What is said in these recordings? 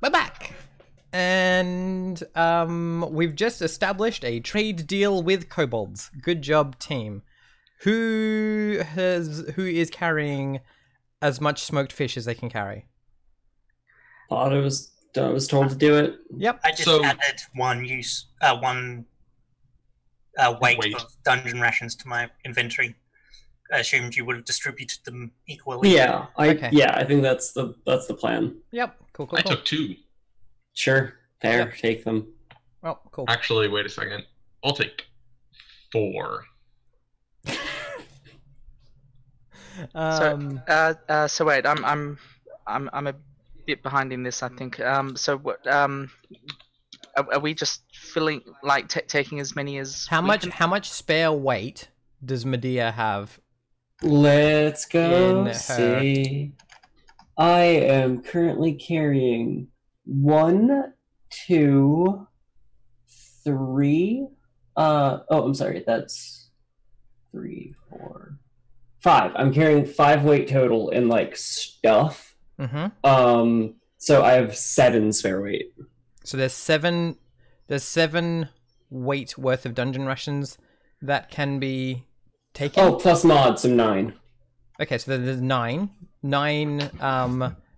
We're back, and we've just established a trade deal with kobolds. Good job, team. Who is carrying as much smoked fish as they can carry? I was told to do it. Yep. I just added one weight of dungeon rations to my inventory. I assumed you would have distributed them equally. Yeah, I think that's the plan. Yep. Cool. I took 2. Sure, fair. Yep. Take them. Oh, cool. Actually, wait a second. I'll take 4. So wait, I'm a bit behind in this, I think. So what? Are we just filling, like, taking as many as? How much spare weight does Medea have? Let's go see. I am currently carrying 1, 2, 3. I'm sorry. That's 3, 4, 5. I'm carrying 5 weight total in like stuff. Mm-hmm. So I have 7 spare weight. So there's 7 weight worth of dungeon rations that can be taken. Oh, plus mods, so 9. Okay, so there's 9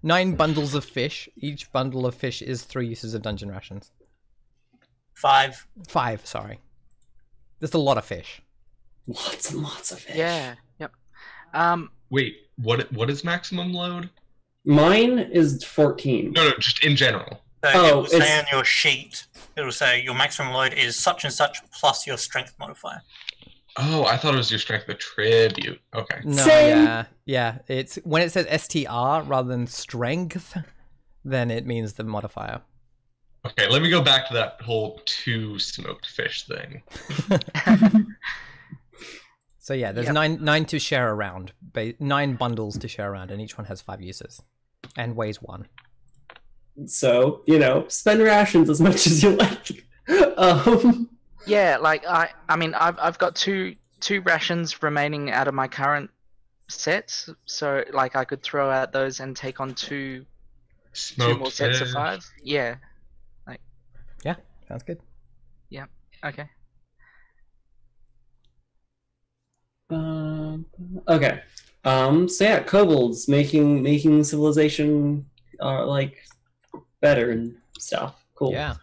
bundles of fish. Each bundle of fish is 3 uses of dungeon rations. 5. 5, sorry. There's a lot of fish. Lots and lots of fish. Yeah. Yep. Wait, what is maximum load? Mine is 14. No, just in general. So it will say on your sheet, it will say your maximum load is such and such plus your strength modifier. Oh, I thought it was your strength attribute. Okay. No, Same. yeah. It's when it says STR rather than strength, then it means the modifier. Okay, let me go back to that whole 2 smoked fish thing. So yeah, there's 9 to share around, 9 bundles to share around, and each one has 5 uses, and weighs 1. So spend rations as much as you like. Yeah, like I mean, I've got two rations remaining out of my current sets, so like I could throw out those and take on 2 more sets of 5. Yeah. Yeah, sounds good. Yeah. Okay. Okay. So yeah, kobolds making civilization like better and stuff. Cool. Yeah.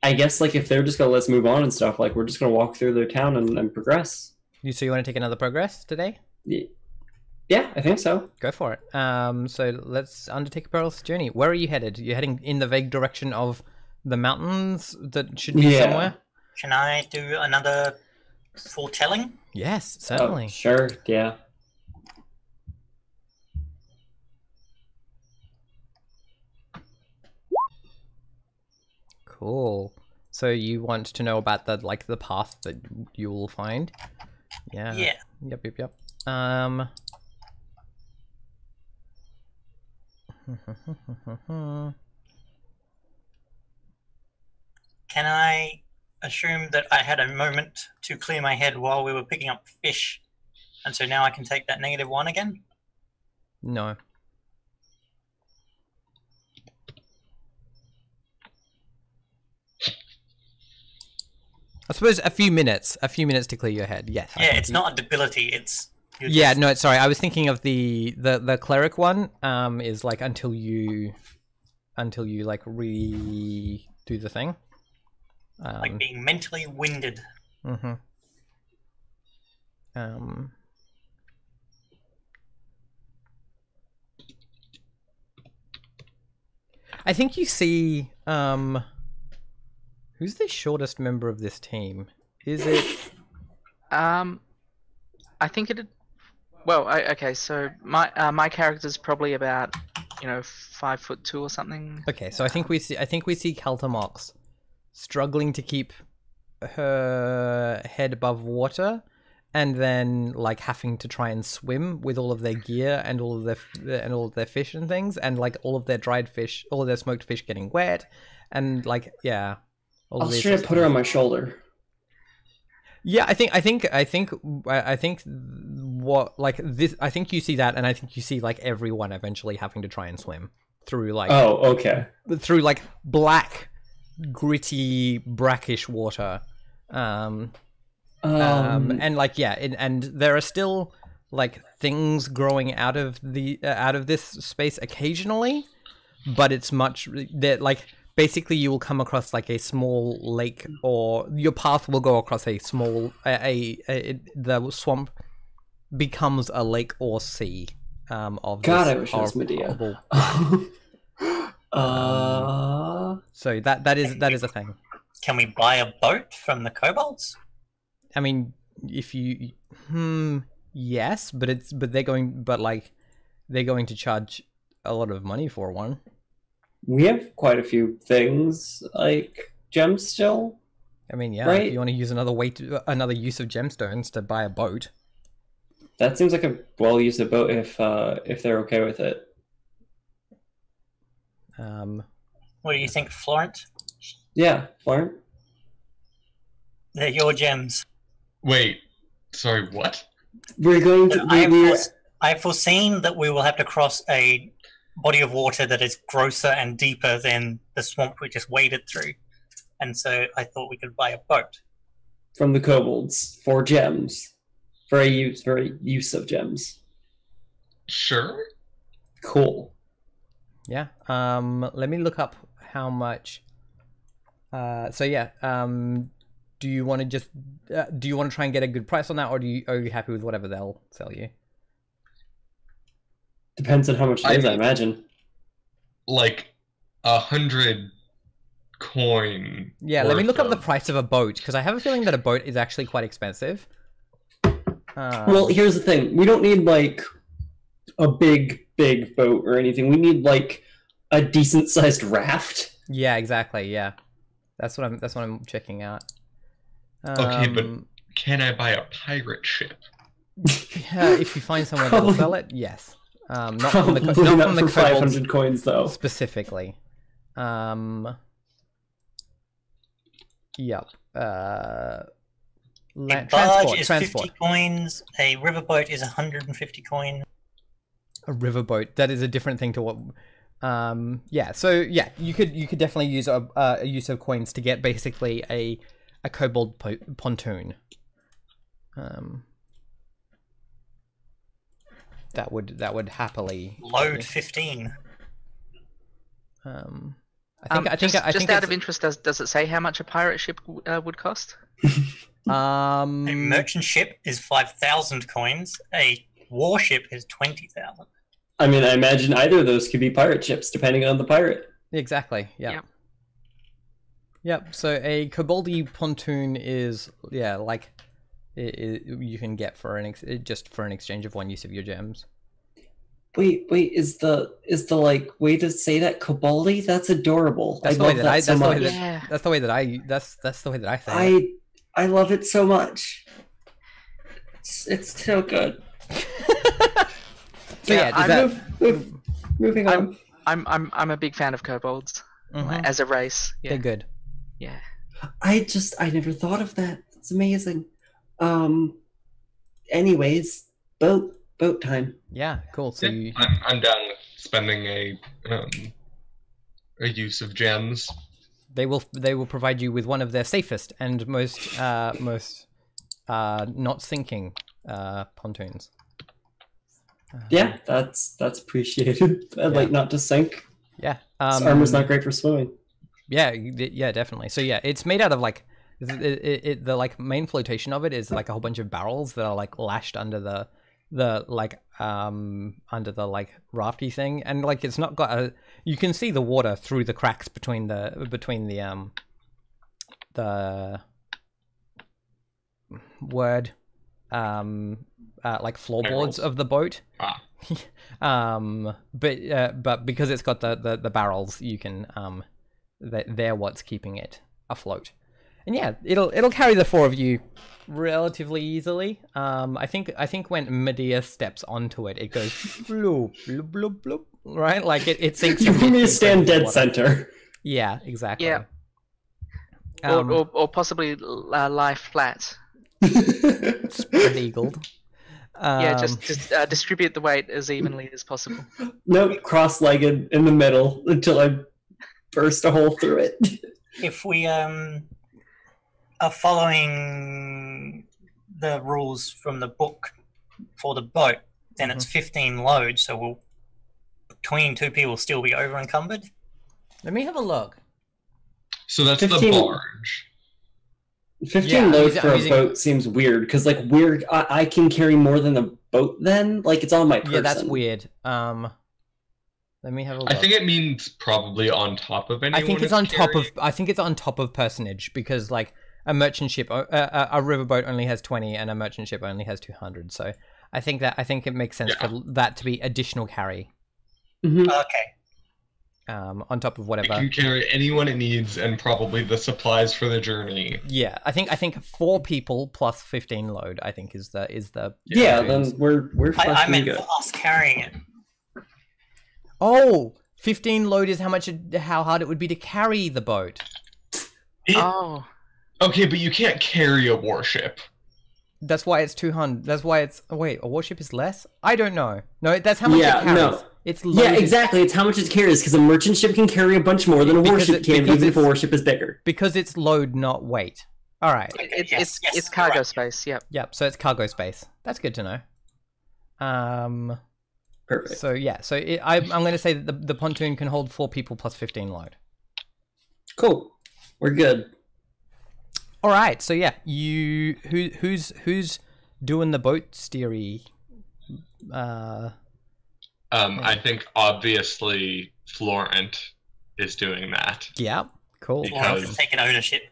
I guess like if they're just gonna let's move on and stuff, like we're just gonna walk through their town and progress. So you want to take another progress today? Yeah, I think so. Go for it. So let's undertake a perilous journey. Where are you headed? You're heading in the vague direction of the mountains that should be somewhere? Can I do another foretelling? Yes, certainly. Oh, sure, yeah. Cool. So you want to know about the path that you will find? Yeah. Yeah. Yep. Can I assume that I had a moment to clear my head while we were picking up fish, and so now I can take that -1 again? No. I suppose a few minutes to clear your head. Yes. Yeah, it's not a debility. It's no. Sorry, I was thinking of the cleric one. Is like until you like redo the thing. Like being mentally winded. Mm-hmm. I think you see. Who's the shortest member of this team? Is it? I think it. Well, okay. So my character's probably about 5'2" or something. Okay, so I think we see Caltamox struggling to keep her head above water, and then like having to try and swim with all of their gear and all of their fish and things, and like all of their dried fish, all of their smoked fish getting wet, and like yeah. I'll straight up put her on my shoulder. Yeah, I think what like this. I think you see that, and I think you see like everyone eventually having to try and swim. through like Oh, okay. through like black, gritty, brackish water. And like and there are still like things growing out of this space occasionally, but it's much that like basically you will come across like a small lake, or your path will go across a small the swamp becomes a lake or sea of God, this I wish I was Medea. horrible. So that is a thing. Can we buy a boat from the kobolds? I mean, if you yes, but they're going to charge a lot of money for one. We have quite a few things like gems still. I mean, yeah, right? if you want to use another use of gemstones to buy a boat. That seems like a well use of boat if they're okay with it. What do you think, Florent? Yeah, Florent? They're your gems. Wait, sorry, what? We're going to I've foreseen that we will have to cross a body of water that is grosser and deeper than the swamp we just waded through. And so I thought we could buy a boat. From the kobolds for gems. For a use of gems. Sure. Cool. Yeah. Let me look up how much. So yeah. Do you want to try and get a good price on that, or are you happy with whatever they'll sell you? Depends on how much it is, I imagine. Like 100 coin. Yeah, let me look up the price of a boat, because I have a feeling that a boat is actually quite expensive. Well, here's the thing. We don't need like a big boat or anything. We need like a decent sized raft. Yeah, exactly. Yeah, that's what I'm checking out. Okay, but can I buy a pirate ship? Yeah, if you find someone that'll sell it, yes. Not from the not for kobolds 500 coins though. Specifically. Yep. A barge is 50 coins. A riverboat is 150 coins. A riverboat, that is a different thing to what. Yeah. So yeah, you could definitely use a use of coins to get basically a kobold pontoon. That would happily load 15. I think just out of interest, does it say how much a pirate ship would cost? A merchant ship is 5,000 coins. A warship is 20,000. I mean, I imagine either of those could be pirate ships, depending on the pirate. Exactly. Yeah. Yep. So a koboldi pontoon is like you can get for just for an exchange of one use of your gems. Wait, is the like way to say that koboldi? That's adorable. That's the way that I say it. I love it so much. It's so good. So yeah, moving on. I'm a big fan of kobolds as a race. Yeah. They're good. Yeah. I never thought of that. It's amazing. Anyways, boat time. Yeah, cool. So yeah, I'm down with spending a use of gems. They will provide you with one of their safest and most not sinking pontoons. Yeah, that's appreciated. I'd like not to sink. Yeah, this armor's not great for swimming. Yeah, definitely. So yeah, it's made out of like the like main flotation of it is like a whole bunch of barrels that are like lashed under the rafty thing, and like it's not got you can see the water through the cracks between the like floorboards of the boat. But because it's got the barrels, you can they're what's keeping it afloat. And yeah, it'll carry the four of you relatively easily. I think when Medea steps onto it, it goes bloop bloop bloop bloop, right? Like it sinks. You need to stand dead center. Yeah, exactly. Yeah. Or possibly lie flat. Spread eagled. Yeah, just distribute the weight as evenly as possible. Nope, cross-legged in the middle until I burst a hole through it. If we are following the rules from the book for the boat, then it's 15 load, so we'll between two people still be over encumbered. Let me have a look. So that's 15 the barge. 15 load for a boat seems weird because like I can carry more than a boat then? Like it's on my person. Yeah, that's weird. Let me have a look. I think it means probably on top of anyone. I think it's on top of. I think it's on top of personage because like a merchant ship, a riverboat only has 20, and a merchant ship only has 200. So I think it makes sense for that to be additional carry. Mm-hmm. Okay. On top of whatever. You can carry anyone it needs and probably the supplies for the journey. Yeah, I think 4 people plus 15 load. I think is the. Yeah, then we're I meant good. for us carrying it. Oh, 15 load is how hard it would be to carry the boat. Okay, but you can't carry a warship. That's why it's 200. That's why it's. Wait, a warship is less? I don't know. No, that's how much it carries. No. It's loaded. Yeah, exactly. It's how much it carries because a merchant ship can carry a bunch more than a warship can, even if a warship is bigger. Because it's load, not weight. All right. It's cargo space. Yep. Yep. So it's cargo space. That's good to know. Perfect. So yeah. So I'm going to say that the pontoon can hold 4 people plus 15 load. Cool. We're good. All right. So yeah, who's doing the boat steery? I think obviously Florent is doing that. Yeah, cool. Florent's taking ownership.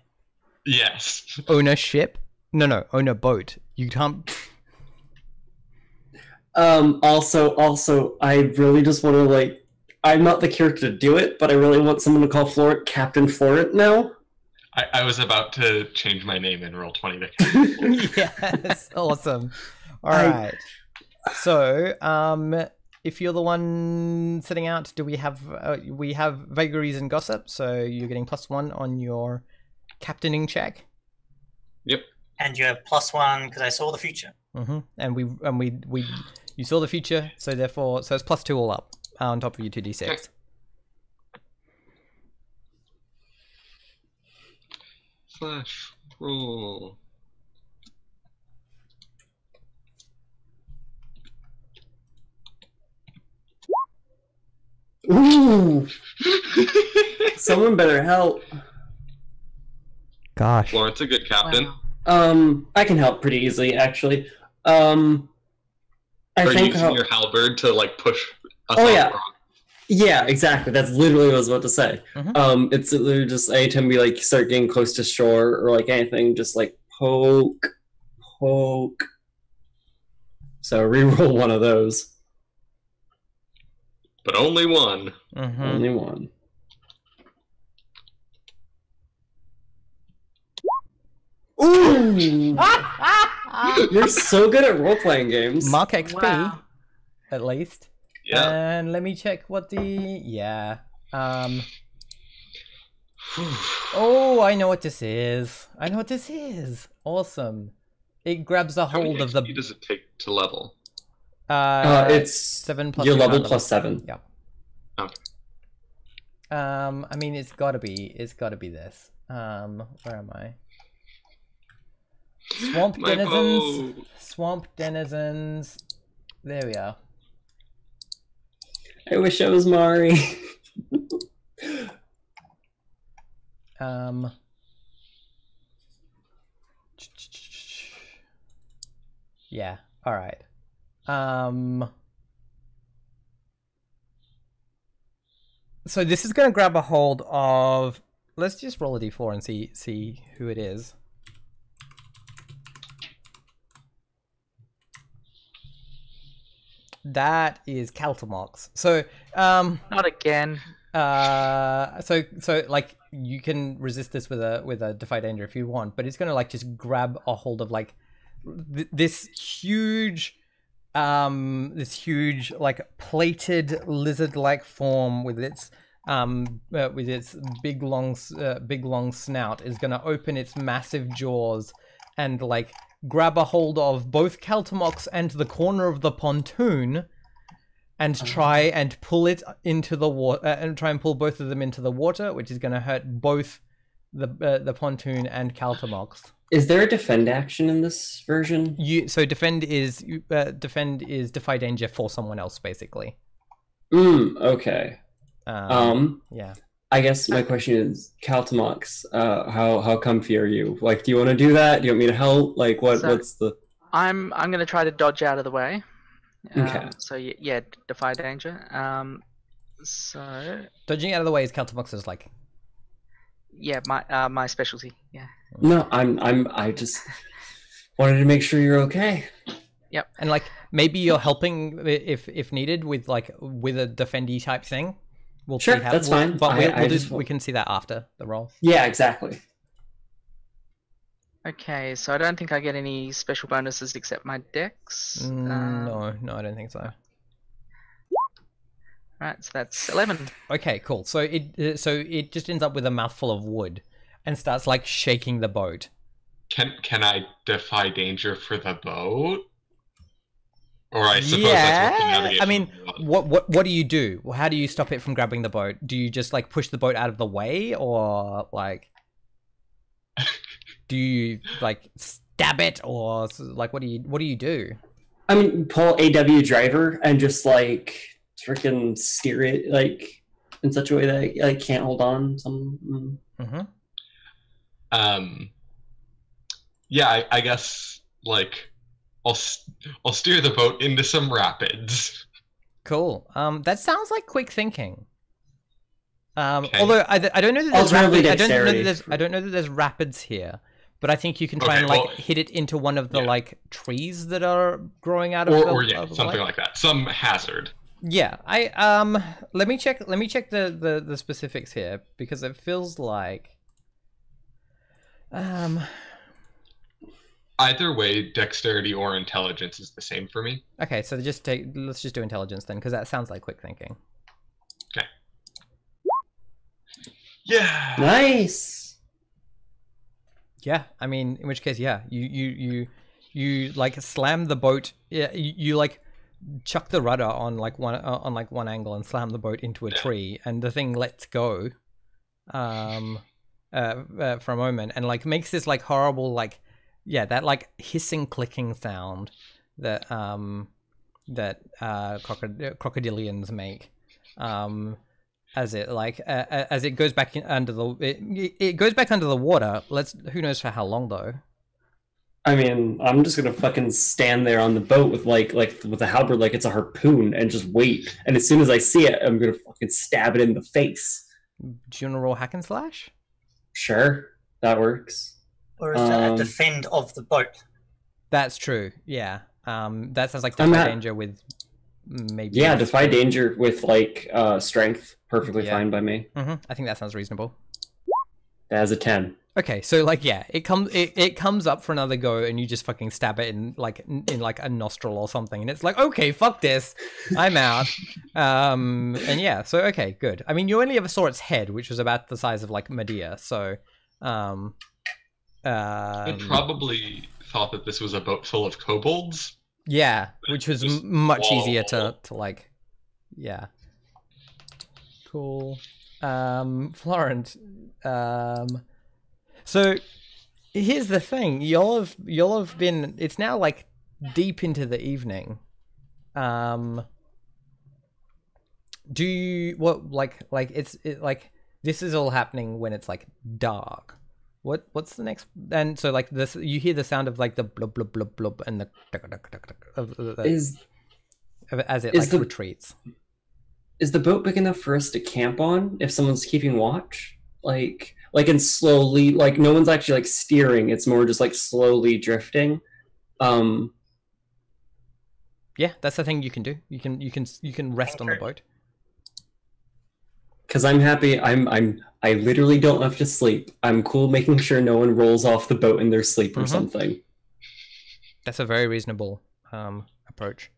Yes. Ownership? No, own a boat. You can't. Also, I really just want to I'm not the character to do it, but I really want someone to call Florent Captain Florent now. I was about to change my name in Roll20 to Captain Florent. Yes, awesome. All right. So, if you're the one sitting out, do we have vagaries and gossip? So you're getting +1 on your captaining check. Yep. And you have +1 because I saw the future. Mm-hmm. And you saw the future, so therefore, it's +2 all up on top of your 2d6. Okay. Flash roll. Ooh! Someone better help. Gosh. Florent's a good captain. Wow. I can help pretty easily, actually. I Are you think using your halberd to push us Oh, off yeah. the rock? Yeah, exactly. That's literally what I was about to say. Mhm. It's literally just anytime we start getting close to shore or anything, just poke. So reroll one of those. But only one. Mm-hmm. Only one. Ooh! You're so good at role-playing games. Mark XP, Wow. at least. Yeah. And let me check what Oh, I know what this is. Awesome. It grabs a How many hold of the. XP does it take to level? It's 7 plus your your level level. +7. Yeah. Okay. I mean, it's gotta be this. Where am I? Swamp My denizens. bow. Swamp denizens. There we are. I wish I was Mari. Yeah. All right. So this is going to grab a hold of. Let's just roll a d4 and see who it is. That is Caltamox. So Not again. so you can resist this with a defy danger if you want, but it's gonna just grab a hold of this huge plated lizard-like form with its big long snout is gonna open its massive jaws and grab a hold of both Caltamox and the corner of the pontoon and try and pull it into the water, and try and pull both of them into the water, which is going to hurt both the pontoon and Caltamox. Is there a defend action in this version? So defend is defy danger for someone else, basically. Okay. Yeah. I guess my question is, Caltamox, how comfy are you? Like, do you want to do that? Do you want me to help? Like, what's the... I'm gonna try to dodge out of the way. Okay. So yeah, defy danger. So Dodging out of the way is Caltamox's, like... yeah, my specialty. Yeah. No, I just wanted to make sure you're okay. Yep. And like maybe you're helping if needed with a defendy type thing. We'll Sure, see how, that's fine. But we can see that after the roll. Yeah, exactly. Okay, so I don't think I get any special bonuses except my dex. No, I don't think so. Right, so that's 11. Okay, cool. So it just ends up with a mouthful of wood and starts like shaking the boat. Can I defy danger for the boat? Or I suppose that's what the navigation. I mean, what do you do? How do you stop it from grabbing the boat? Do you just like push the boat out of the way, or like do you like stab it, or like what do you do? I mean, pull AW driver and just like freaking steer it like in such a way that I can't hold on. Yeah, I guess like I'll steer the boat into some rapids. Cool. That sounds like quick thinking. Okay. Although I don't know that there's Alternatively, I don't know that there's rapids here, but I think you can try and hit it into one of the like trees that are growing out of something like that. Some hazard. Yeah, let me check the specifics here, because it feels like either way, dexterity or intelligence is the same for me. Okay, so let's just do intelligence then, because that sounds like quick thinking. Okay. Yeah. Nice. Yeah, I mean, in which case, yeah, you like slam the boat. Yeah, you like chuck the rudder on one angle and slam the boat into a tree, and the thing lets go for a moment and like makes this like horrible like that like hissing clicking sound that crocodilians make as it goes back under the water. Who knows for how long though. I mean, I'm just gonna fucking stand there on the boat with with a halberd like it's a harpoon and just wait. And as soon as I see it, I'm gonna fucking stab it in the face. Do you want to roll hack and slash? Sure, that works. Or is it a defend of the boat? That's true. Yeah. That sounds like defy danger with maybe. Yeah, defy danger with like strength. Perfectly fine by me. I think that sounds reasonable. That has a 10. Okay, so like it comes up for another go, and you just fucking stab it in a nostril or something, and it's like, okay, fuck this, I'm out. And yeah, so okay, good. I mean, you only ever saw its head, which was about the size of like Medea, so I probably thought that this was a boat full of kobolds. Yeah, which was much easier to like, yeah. Cool. Florent, so here's the thing, y'all have been, it's now like deep into the evening. Do you this is all happening when it's like dark. What's the next? And so like this, you hear the sound of like the blub blub blub blub and the as it like retreats. Is the boat big enough for us to camp on if someone's keeping watch? Like and slowly, like no one's actually like steering. It's more just like slowly drifting. Yeah, that's the thing you can do. You can rest on the boat. Because I'm happy. I literally don't have to sleep. I'm cool making sure no one rolls off the boat in their sleep or something. That's a very reasonable approach.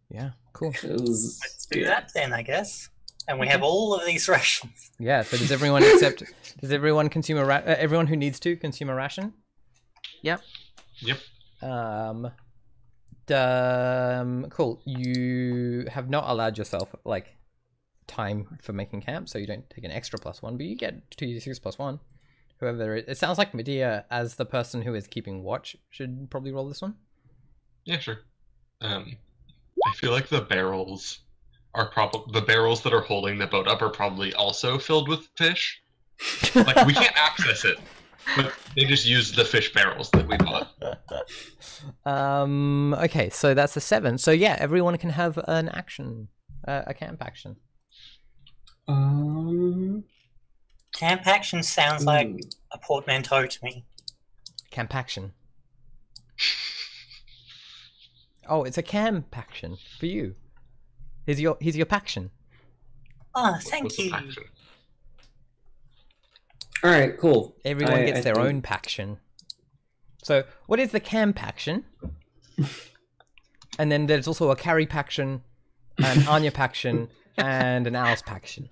Yeah, cool. Let's do that then, I guess. And we have all of these rations. Yeah. So does everyone everyone consume everyone who needs to consume a ration? Yep. Yep. Cool. You have not allowed yourself like time for making camp, so you don't take an extra +1, but you get 2d6 +1. Whoever it sounds like Medea, as the person who is keeping watch, should probably roll this one. Yeah, sure. I feel like the barrels that are holding the boat up are probably also filled with fish. Like, we can't access it, but they just use the fish barrels that we bought. Okay, so that's a 7. So yeah, everyone can have an action, a camp action. Camp action sounds like a portmanteau to me. Camp action. Oh, it's a camp action for you. Here's your paction. Oh, thank What's the you. faction? All right, cool. Everyone gets their think- own paction. So, what is the camp action? And then there's also a carry paction, an Anya paction, and an Alice paction.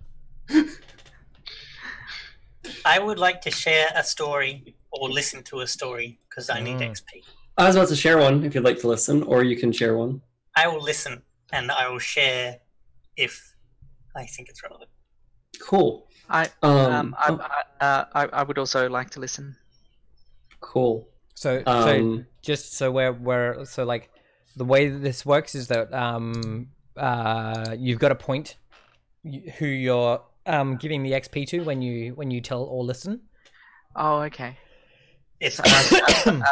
I would like to share a story or listen to a story because I need XP. I was about to share one if you'd like to listen, or you can share one. I will listen and I will share if I think it's relevant. Cool. I would also like to listen. Cool. So just so we're so like the way that this works is that you've got to point who you're giving the XP to when you tell or listen. Oh, okay. It's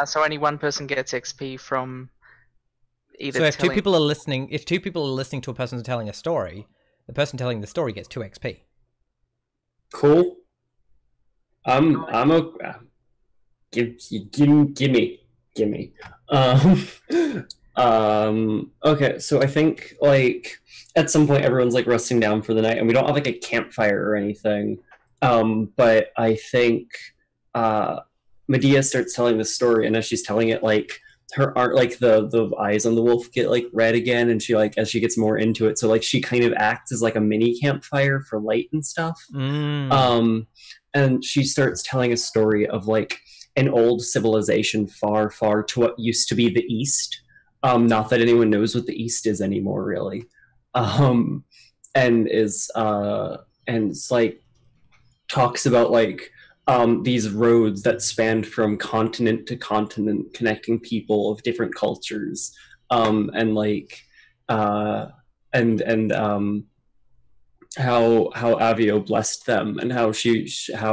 So only one person gets XP from either. So if telling... two people are listening to a person who's telling a story, the person telling the story gets 2 XP. Cool. I'm okay. Gimme. Okay, so I think like at some point everyone's like resting down for the night, and we don't have like a campfire or anything. But I think Medea starts telling the story, and as she's telling it, like her art, like the eyes on the wolf get like red again, and she like as she gets more into it, so like she kind of acts as like a mini campfire for light and stuff. And she starts telling a story of like an old civilization far, far to what used to be the East. Not that anyone knows what the East is anymore, really. And it's like talks about like these roads that spanned from continent to continent, connecting people of different cultures, and like how Avio blessed them, and how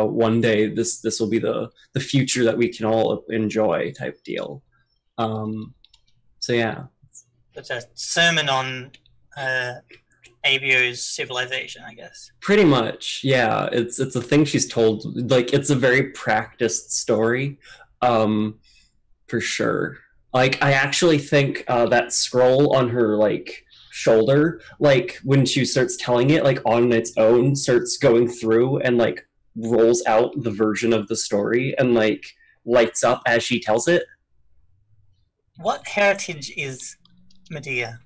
one day this will be the future that we can all enjoy, type deal. So yeah, it's a sermon on Avio's civilization, I guess. pretty much, yeah. It's a thing she's told. Like it's a very practiced story, for sure. Like I actually think that scroll on her like shoulder, like when she starts telling it, like on its own starts going through and like rolls out the version of the story and like lights up as she tells it. What heritage is Medea?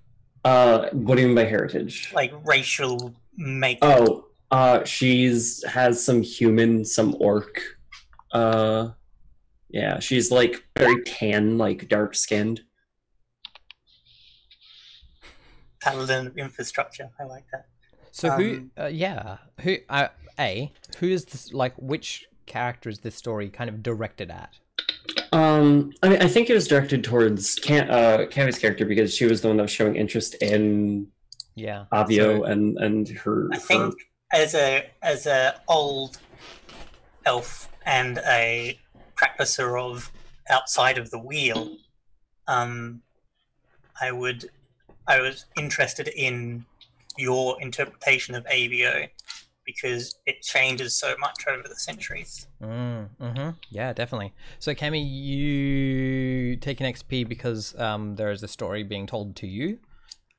What do you mean by heritage? Like racial makeup? Oh, she's has some human, some orc. Yeah, she's like very tan, like dark skinned. Paladin of infrastructure. I like that. So who is this, like which character is this story kind of directed at? I mean, I think it was directed towards Cammy's character because she was the one that was showing interest in Avio and her. I think as a old elf and a practicer of outside of the wheel, I was interested in your interpretation of Avio because it changes so much over the centuries. Yeah, definitely. So, Cammy, you take an XP because there is a story being told to you,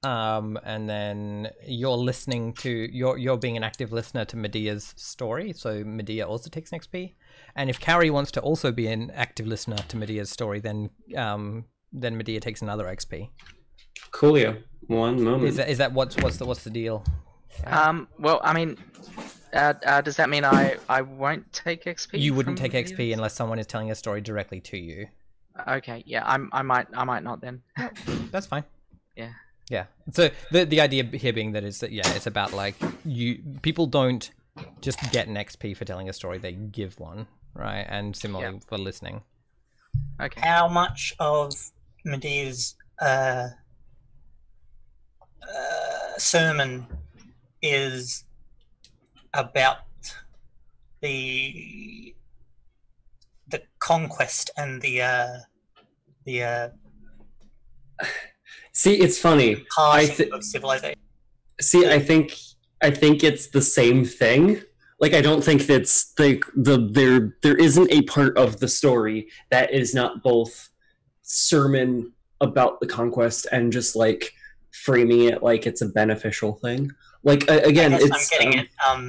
and then you're listening to you're being an active listener to Medea's story. So Medea also takes an XP, and if Carrie wants to also be an active listener to Medea's story, then Medea takes another XP. Coolio. One moment. Is that what's the deal? Well, I mean, does that mean I won't take XP? You wouldn't take XP unless someone is telling a story directly to you. Okay, yeah, I might not then. That's fine. Yeah. Yeah. So the idea here being that is that it's about like people don't just get an XP for telling a story, they give one, right? And similarly for listening. Okay. How much of Medea's sermon is about the conquest and the See, it's funny. passing of civilization? See, I think it's the same thing. Like, I don't think that's like there isn't a part of the story that is not both sermon about the conquest and just like framing it like it's a beneficial thing. Like again, it's I'm getting it.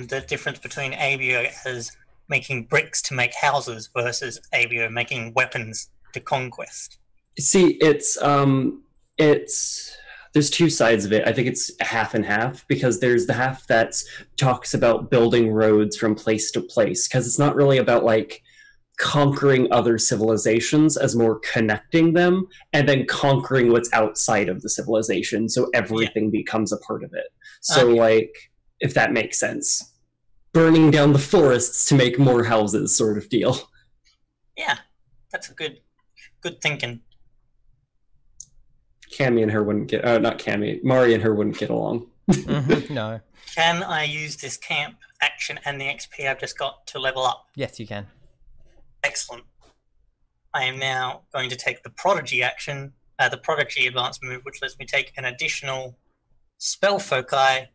The difference between Avio as making bricks to make houses versus Avio making weapons to conquest. See, it's there's two sides of it. I think it's half and half, because there's the half that talks about building roads from place to place, because it's not really about like conquering other civilizations as more connecting them and then conquering what's outside of the civilization, so everything becomes a part of it. So like, if that makes sense, burning down the forests to make more houses sort of deal. Yeah, that's a good thinking. Cammy and her wouldn't get not Cammy, Mari and her wouldn't get along. No. Can I use this camp action and the XP I've just got to level up? Yes, you can. Excellent. I am now going to take the Prodigy action, the Prodigy advanced move, which lets me take an additional spell foci,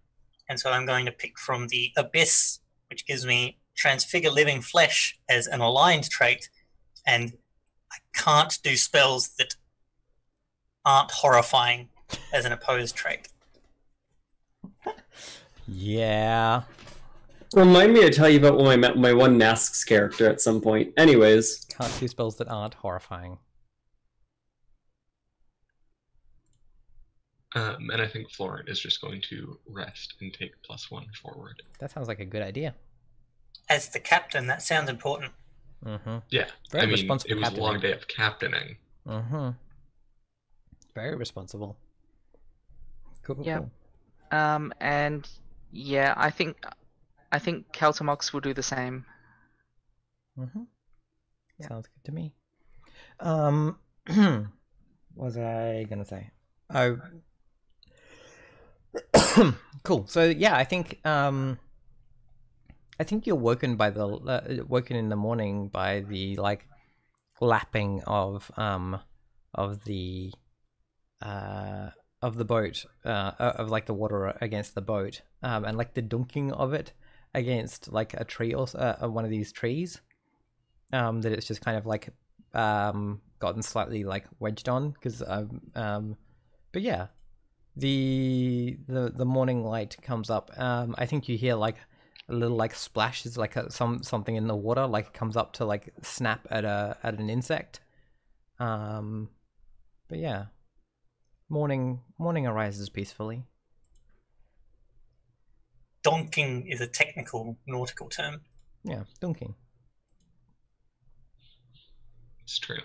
and so I'm going to pick from the Abyss, which gives me Transfigure Living Flesh as an aligned trait, and I can't do spells that aren't horrifying as an opposed trait. Yeah. Remind me to tell you about when I met my one Masks character at some point. Anyways. Can't do spells that aren't horrifying. And I think Florent is just going to rest and take +1 forward. That sounds like a good idea. As the captain, that sounds important. Yeah, Very I mean, responsible it was a long captaining. day of captaining. Very responsible. Cool. Yeah. Cool. And yeah, I think Caltamox will do the same. Sounds good to me. What was I gonna say? Oh, cool. So yeah, I think you're woken by the woken in the morning by the like lapping of the boat, of like the water against the boat, and like the dunking of it against like a tree or one of these trees, that it's just kind of like gotten slightly like wedged on, because but yeah, the morning light comes up. I think you hear like a little like splash, is like something in the water, like it comes up to like snap at an insect. But yeah, morning arises peacefully. Donking is a technical nautical term. Yeah, dunking. It's true.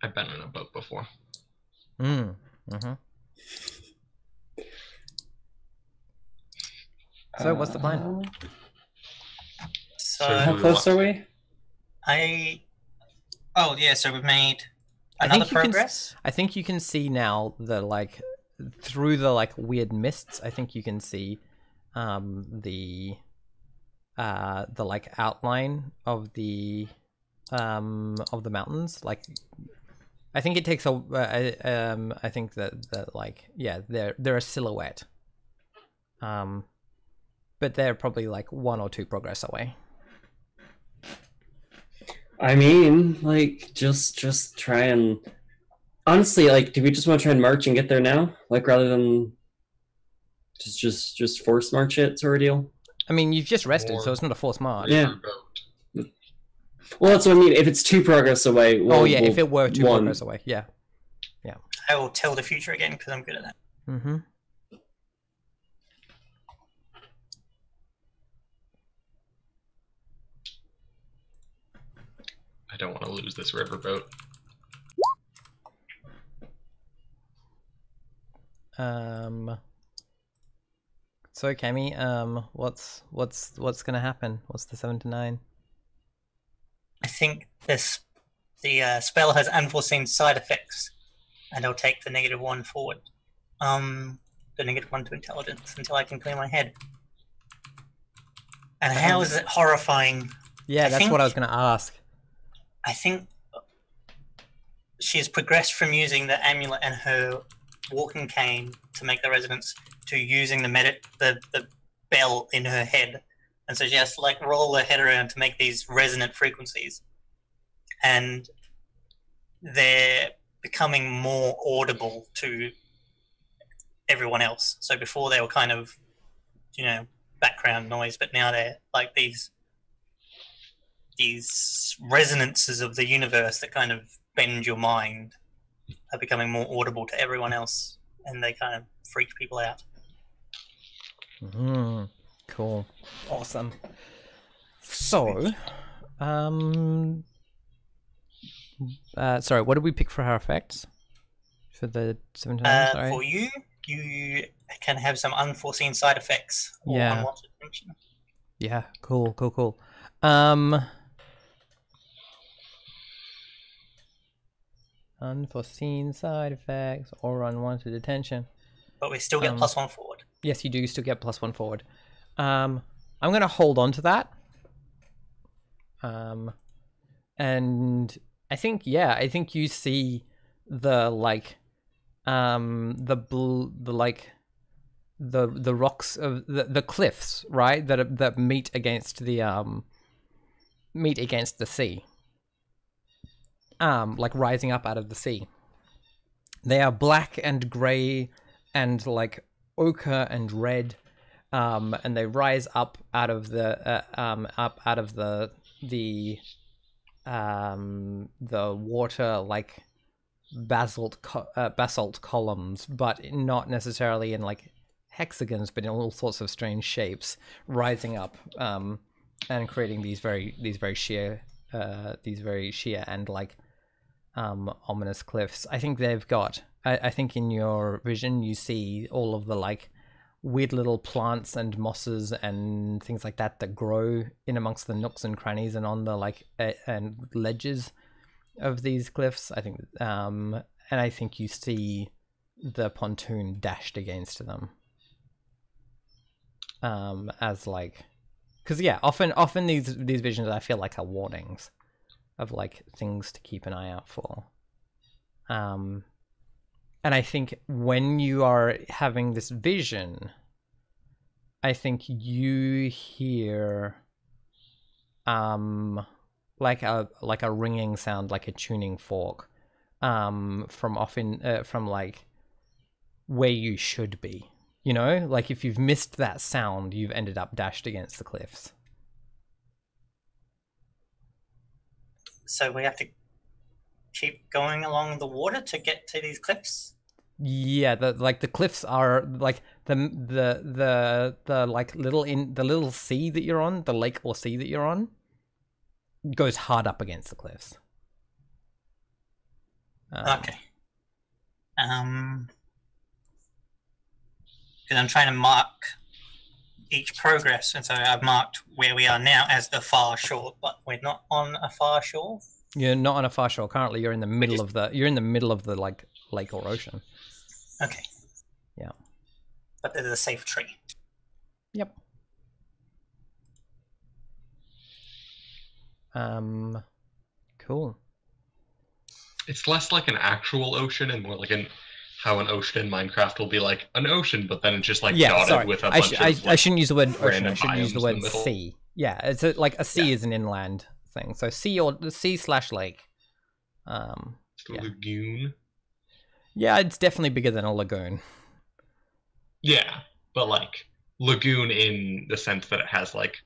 I've been in a boat before. So what's the plan? So How close are we? So we've made another progress. I think you can see now the like through the like weird mists. I think you can see the like outline of the mountains. Like I think it takes a I think that like they're a silhouette. But they're probably like 1 or 2 progress away. I mean, like, just try and... Honestly, like, do we just want to try and march and get there now? Like, rather than just force march it sort of deal? I mean, you've just rested, so it's not a forced march. Yeah. Well, that's what I mean. If it's 2 progress away... if it were 2 progress away, yeah. I will tell the future again, because I'm good at that. I don't want to lose this riverboat. So Cammy, what's gonna happen? What's the 7 to 9? I think the spell has unforeseen side effects, and I'll take the -1 forward. The -1 to intelligence until I can clear my head. And how is it horrifying? Yeah, that's what I was gonna ask. I think she has progressed from using the amulet and her walking cane to make the resonance to using the bell in her head, and so she has to like roll her head around to make these resonant frequencies, and they're becoming more audible to everyone else. So before they were kind of, background noise, but now they're like these resonances of the universe that kind of bend your mind are becoming more audible to everyone else, and they kind of freak people out. Cool. Awesome. So, sorry, what did we pick for her effects? For the 7 to 9, sorry? For you can have some unforeseen side effects or unwanted attention. Yeah, cool. Unforeseen side effects or unwanted attention. But we still get +1 forward. Yes, you do still get +1 forward. I'm going to hold on to that. And I think you see the the rocks of the cliffs, right? That meet against the sea. Like rising up out of the sea. They are black and grey and like ochre and red, and they rise up out of the water like basalt columns, but not necessarily in like hexagons, but in all sorts of strange shapes, rising up and creating these very sheer and like ominous cliffs. I think they've got. I think in your vision you see all of the like weird little plants and mosses and things like that grow in amongst the nooks and crannies and on the like and ledges of these cliffs. I think, and I think you see the pontoon dashed against them. As like, because yeah, often these visions I feel like are warnings of like things to keep an eye out for. And I think when you are having this vision, I think you hear like a ringing sound, like a tuning fork, from like where you should be. You know, like if you've missed that sound, you've ended up dashed against the cliffs. So we have to keep going along the water to get to these cliffs? Yeah, the cliffs are like the like little sea that you're on, the lake or sea that you're on, goes hard up against the cliffs. Okay. Because I'm trying to mark each progress, and so I've marked where we are now as the far shore, but we're not on a far shore. You're not on a far shore currently. You're in the middle of the like lake or ocean. Okay. Yeah. But there's a safe tree. Yep. Cool. It's less like an actual ocean and more like how an ocean in Minecraft will be like an ocean, but then it's just like dotted with a bunch of I shouldn't use the word ocean. I should biomes use the in word the middle. sea. Yeah, it's like a sea is an inland thing. So sea/lake. It's a lagoon. Yeah, it's definitely bigger than a lagoon. Yeah, but like lagoon in the sense that it has like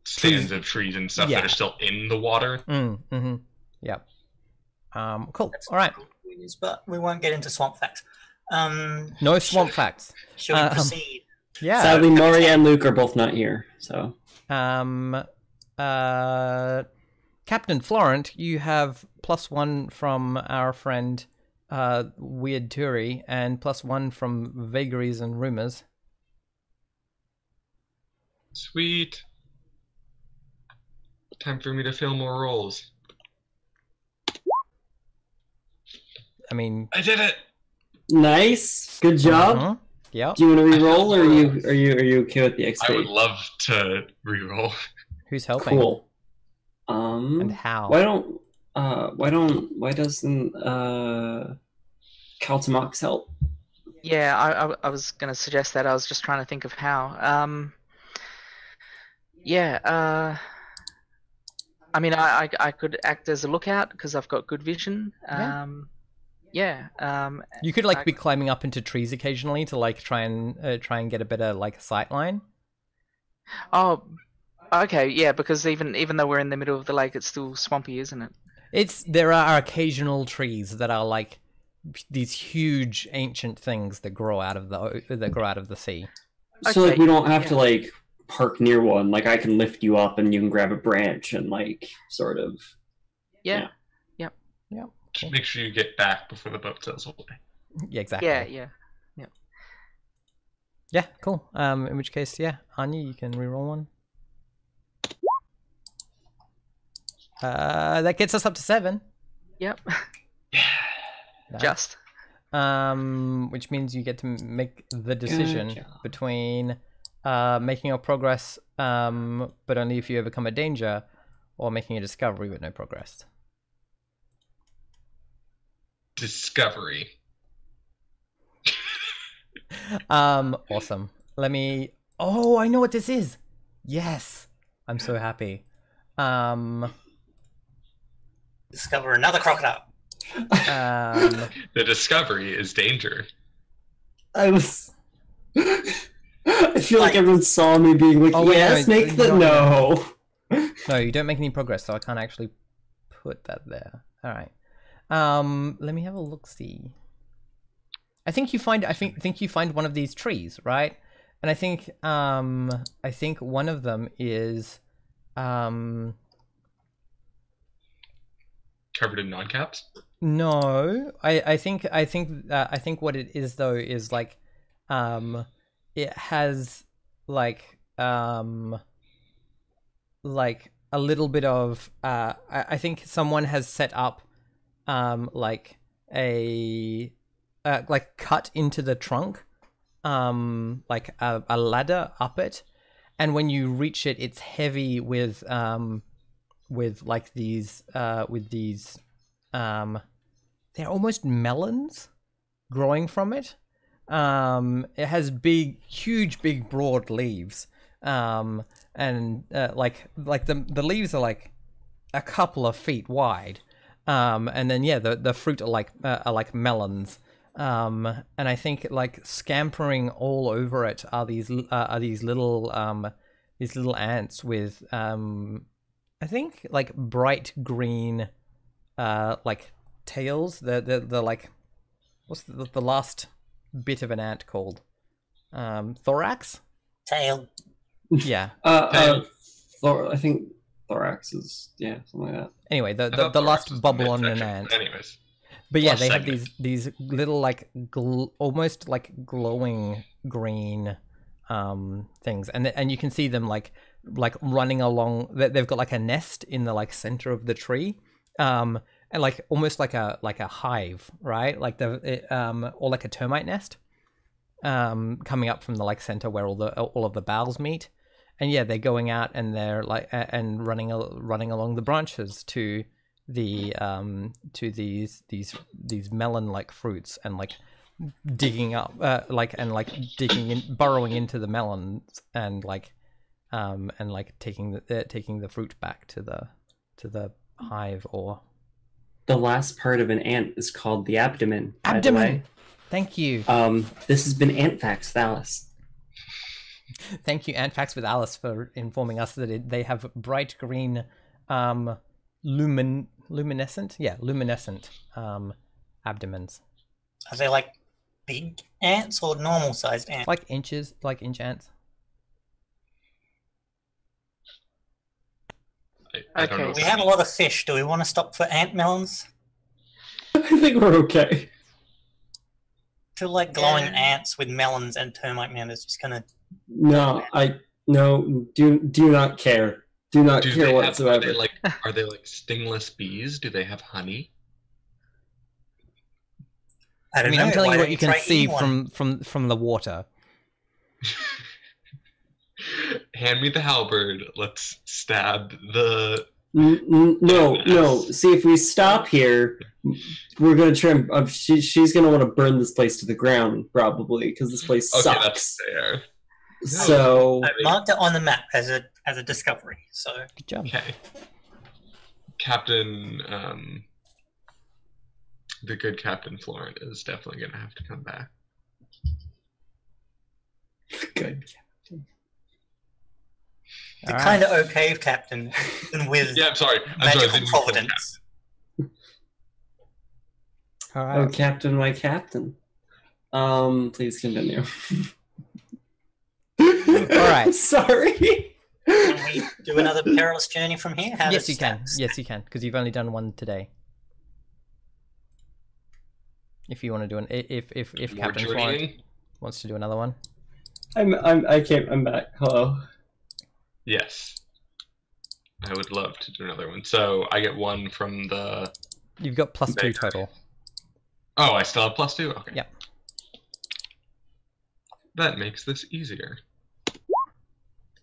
stands of trees and stuff that are still in the water. Mm-hmm. Yep. Cool. That's all right. cool, but we won't get into swamp facts. No swamp facts. Shall we proceed? Yeah. Sadly, Maury and Luke are both not here, so. Captain Florent, you have +1 from our friend weird Turi, and +1 from vagaries and rumors. Sweet. Time for me to fill more roles. I mean, I did it. Nice. Good job. Yep. Do you want to I feel re-roll, or are you okay with the XP? I would love to reroll. Who's helping? Cool. And how? Why doesn't Caltamox help? Yeah, I was gonna suggest that. I was just trying to think of how. Yeah. I mean, I could act as a lookout because I've got good vision. Yeah. You could like be climbing up into trees occasionally to like try and get a better like sight line. Oh, okay. Yeah, because even though we're in the middle of the lake, it's still swampy, isn't it? There are occasional trees that are like these huge ancient things that grow out of the sea. So like Okay, we don't have to yeah. like park near one. Like I can lift you up and you can grab a branch and like sort of. Yeah. Just make sure you get back before the boat sails away. Yeah, exactly. Yeah. Yeah, cool. In which case, yeah, Anya, you can reroll one. That gets us up to 7. Yep. Nice. Just. Which means you get to make the decision job. between making your progress, but only if you overcome a danger, or making a discovery with no progress. Discovery. Awesome. Let me. Oh, I know what this is. Yes, I'm so happy. Discover another crocodile. The discovery is danger. I feel like everyone saw me being like, Oh, wait, yes, no, make the no. no. No, you don't make any progress, so I can't actually put that there. All right. Let me have a look. See. I think you find one of these trees, right? And I think one of them is Covered in non-caps? no. I think what it is though is like it has like a little bit of I think someone has set up like a like cut into the trunk like a ladder up it, and when you reach it, it's heavy with like these they're almost melons growing from it. It has huge big broad leaves, and like the leaves are like a couple of feet wide, and then yeah, the fruit are like melons. And I think like scampering all over it are these little ants with I think like bright green like tails. The like, what's the last bit of an ant called? Thorax? Tail. Yeah. I think thorax is something like that. Anyway, I thought the thorax last was the bubble on an midsection. ant. Anyways. But yeah, Last they have segment. these little like almost like glowing green things, and you can see them like running along. They've got like a nest in the like center of the tree, and like almost like a hive, right? Like or like a termite nest, coming up from the like center where all of the boughs meet, and yeah, they're going out and they're like and running along the branches to these melon like fruits, and like digging up digging in, burrowing into the melons, and taking the fruit back to the hive. Or The last part of an ant is called the abdomen. By the way. Thank you. This has been Ant Facts with Alice. Thank you, Ant Facts with Alice, for informing us that they have bright green luminescent abdomens. Are they like big ants or normal sized ants? Like inch ants. I don't know. Okay. We have a lot of fish. Do we want to stop for ant melons? I think we're okay. feel like glowing ants with melons and termite man is just gonna. No, do not care. Do not care whatsoever. Are they like stingless bees? Do they have honey? I don't know. I'm telling Why you what don't you can try see eating one? from the water. Hand me the halberd. Let's stab the. No. See, if we stop here, we're gonna try. She's gonna want to burn this place to the ground, probably, because this place sucks. Okay, that's fair. So I marked it on the map as a discovery. So Good job. Okay, Captain. The good Captain Florent is definitely gonna have to come back. good. the kind of okay captain, and with Yeah, I'm sorry. magical providence. All Oh, right. Captain, my Captain. Please continue. All right. Sorry. Can we do another perilous journey from here? How Yes, does you can. that Yes, you can, because you've only done one today. If you want to do if More Captain Florent journeying? wants to do another one. I'm back. Hello. Yes. I would love to do another one. So I get one from the. You've got +2 Baker. total. Oh, I still have +2? Okay. Yep. That makes this easier.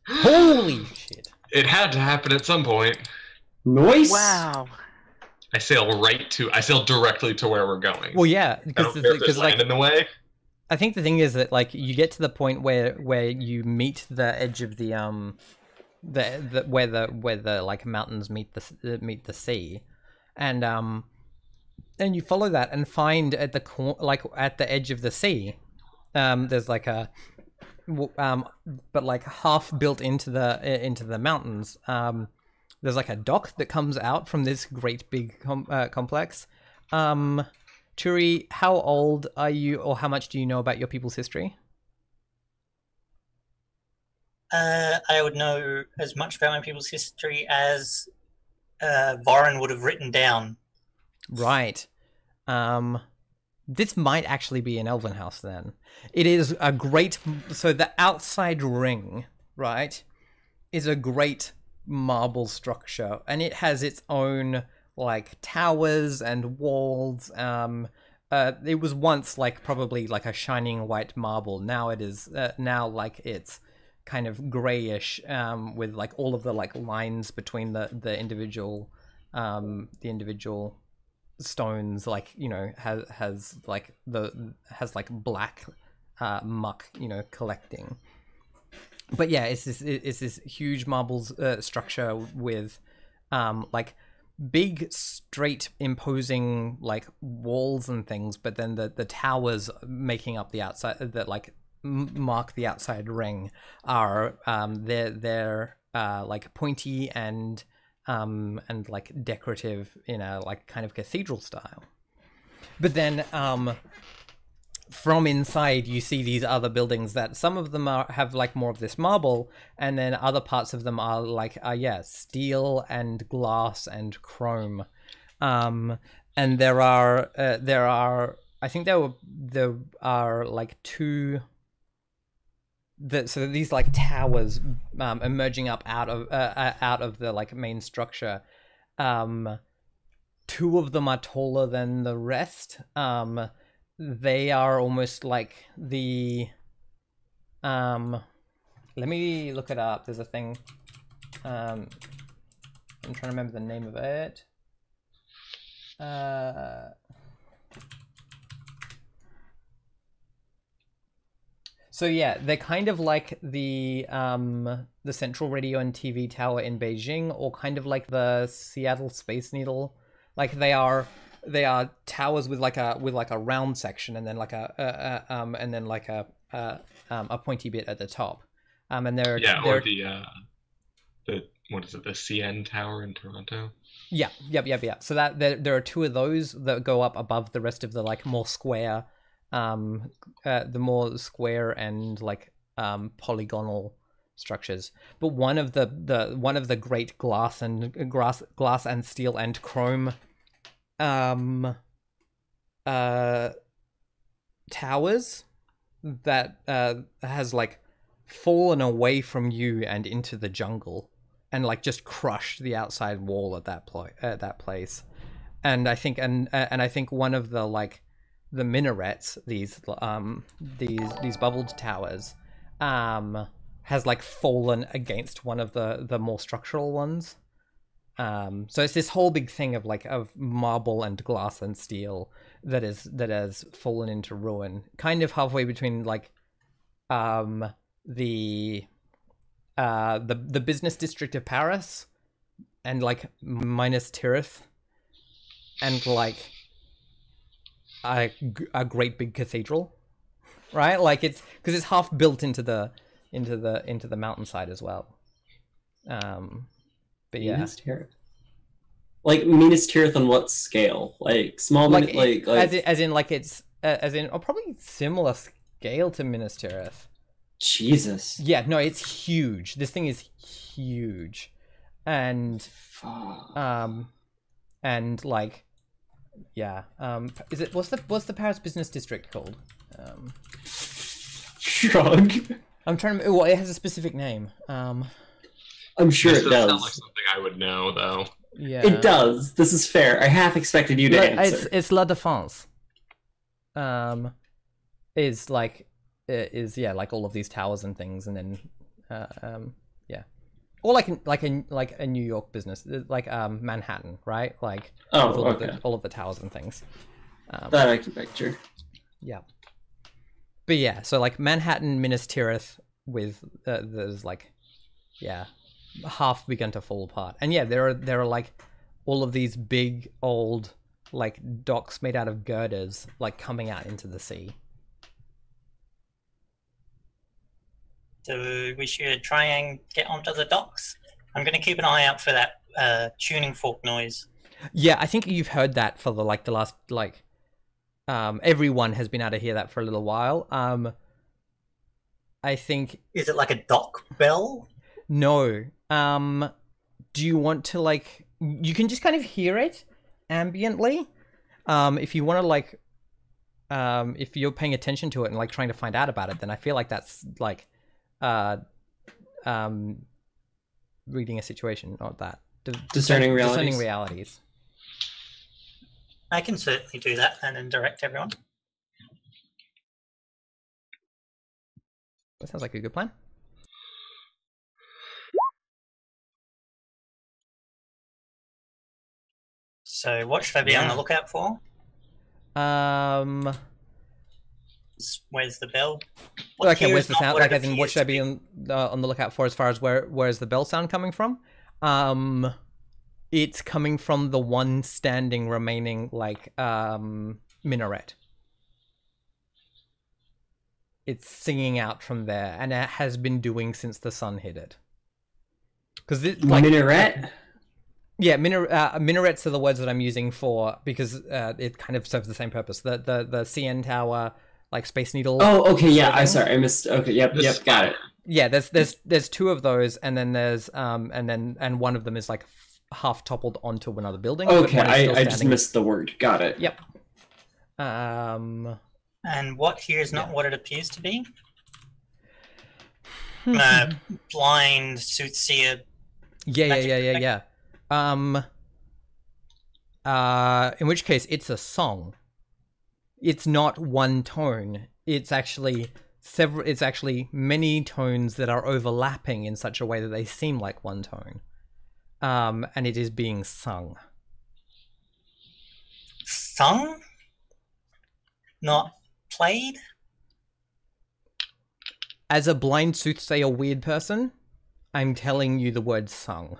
Holy shit! It had to happen at some point. Noise. Wow. I sail directly to where we're going. Well, yeah, I don't care if there's like land in the way. I think the thing is that like you get to the point where you meet the edge of the where the like mountains meet the sea, and you follow that and find at at the edge of the sea, there's like a but like half built into the mountains. There's like a dock that comes out from this great big complex. Turi, how old are you, or how much do you know about your people's history? I would know as much about my people's history as Vorin would have written down. Right. This might actually be an elven house then. It is a great... So the outside ring, right, is a great marble structure, and it has its own like towers and walls. It was once like probably like a shining white marble. Now it is now like it's kind of grayish, with like all of the like lines between the individual stones, like, you know, has like black muck, you know, collecting. But yeah, it's this huge marble structure with like big, straight, imposing like walls and things, but then the towers making up the outside that like mark the outside ring are they're like pointy and like decorative in a like kind of cathedral style. But then from inside you see these other buildings that some of them have like more of this marble, and then other parts of them are like steel and glass and chrome. And there are I think there are like two so these like towers emerging up out of the like main structure. Two of them are taller than the rest. They are almost like the let me look it up. There's a thing. I'm trying to remember the name of it. So yeah, they're kind of like the Central Radio and TV Tower in Beijing, or kind of like the Seattle Space Needle. Like they are towers with like a round section, and then like a pointy bit at the top. And they're or the what is it, the CN Tower in Toronto? Yeah. So that there are two of those that go up above the rest of the like more square, the more square and like polygonal structures. But one of the great glass and steel and chrome towers that has like fallen away from you and into the jungle, and like just crushed the outside wall at that place. And I think I think one of the like the minarets, these bubbled towers, has like fallen against one of the more structural ones. So it's this whole big thing of like of marble and glass and steel that has fallen into ruin, kind of halfway between like the business district of Paris and like Minas Tirith, and like a great big cathedral, right? Like it's because it's half built into the mountainside as well. But yeah, Minas Tirith. Like Minas Tirith on what scale? Like small, like as in probably similar scale to Minas Tirith. Jesus. Yeah, no, it's huge. This thing is huge, and and like, yeah. Is it what's the Paris business district called? Shrug. I'm trying to. Well, it has a specific name. I'm sure This it does does. sound like something I would know, though. Yeah, It does. This is fair. I half expected you to answer. It's La Défense. Is like yeah, like all of these towers and things, and then yeah, or like a New York business, like Manhattan, right? Like Oh, with okay. all of the towers and things. That I can picture. Yeah, but yeah, so like Manhattan, Minas Tirith, with there's like, yeah, half begun to fall apart, and yeah, there are like all of these big old like docks made out of girders like coming out into the sea. So we should try and get onto the docks. I'm going to keep an eye out for that tuning fork noise. Yeah, I think you've heard that for the last everyone has been able to hear that for a little while. I think. Is it like a dock bell? No. Do you want to like? You can just kind of hear it ambiently. If you want to like, if you're paying attention to it and like trying to find out about it, then I feel like that's like, reading a situation, not that. Discerning realities. Discerning realities. I can certainly do that and then direct everyone. That sounds like a good plan. So what should I be on the lookout for? Where's the bell? Okay, where's the sound? Like, as in, what should I be on the lookout for as far as where's the bell sound coming from? It's coming from the one standing remaining like minaret. It's singing out from there, and it has been doing since the sun hit it. Because like, minaret. Yeah, minarets are the words that I'm using for, because it kind of serves the same purpose. The CN tower, like Space Needle. Oh, okay, yeah. I'm sorry, I missed. Okay, yep, got it. Yeah, there's two of those, and then there's and one of them is like half toppled onto another building. Okay, I just missed the word. Got it. Yep. And what here is not what it appears to be? Blind soothsayer. Yeah. In which case, it's a song. It's not one tone. It's actually several. It's actually many tones that are overlapping in such a way that they seem like one tone. And it is being sung. Sung? Not played? As a blind soothsayer weird person, I'm telling you the word sung.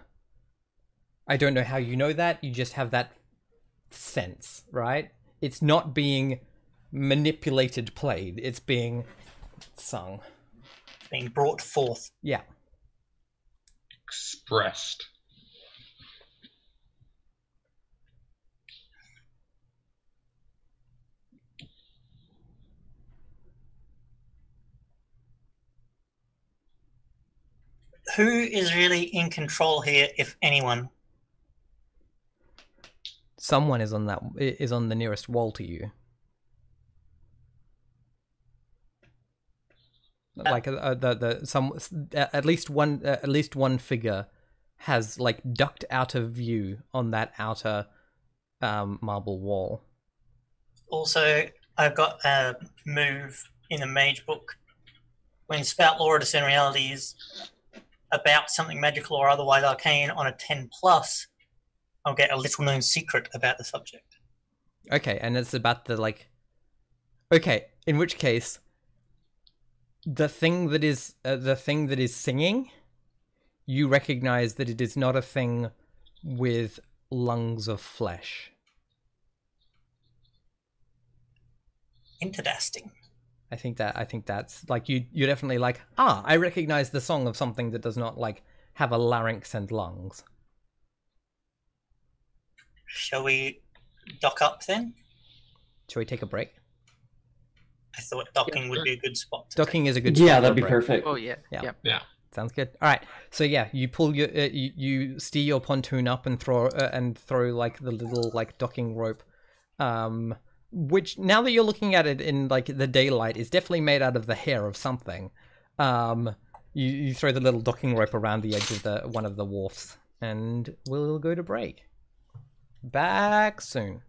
I don't know how you know that, you just have that sense, right? It's not being manipulated played, it's being sung. Being brought forth. Yeah. Expressed. Who is really in control here, if anyone? Someone is on the nearest wall to you. like at least one figure has like ducked out of view on that outer marble wall. Also, I've got a move in the mage book. When spout lore or discern realities about something magical or otherwise arcane on a 10+, I'll get a little known secret about the subject. Okay, and it's about the like. Okay, in which case, the thing that is singing, you recognize that it is not a thing with lungs of flesh. Interesting. I think that's like you're definitely like, I recognize the song of something that does not like have a larynx and lungs. Shall we dock up then? Shall we take a break? I thought docking would be a good spot. Docking is a good spot Yeah, for that'd a be break. perfect. Oh yeah. Yeah. Yep. Yeah. Sounds good. All right. So yeah, you pull your you steer your pontoon up and throw like the little like docking rope, which now that you're looking at it in like the daylight is definitely made out of the hair of something. You throw the little docking rope around the edge of one of the wharfs, and we'll go to break. Back soon.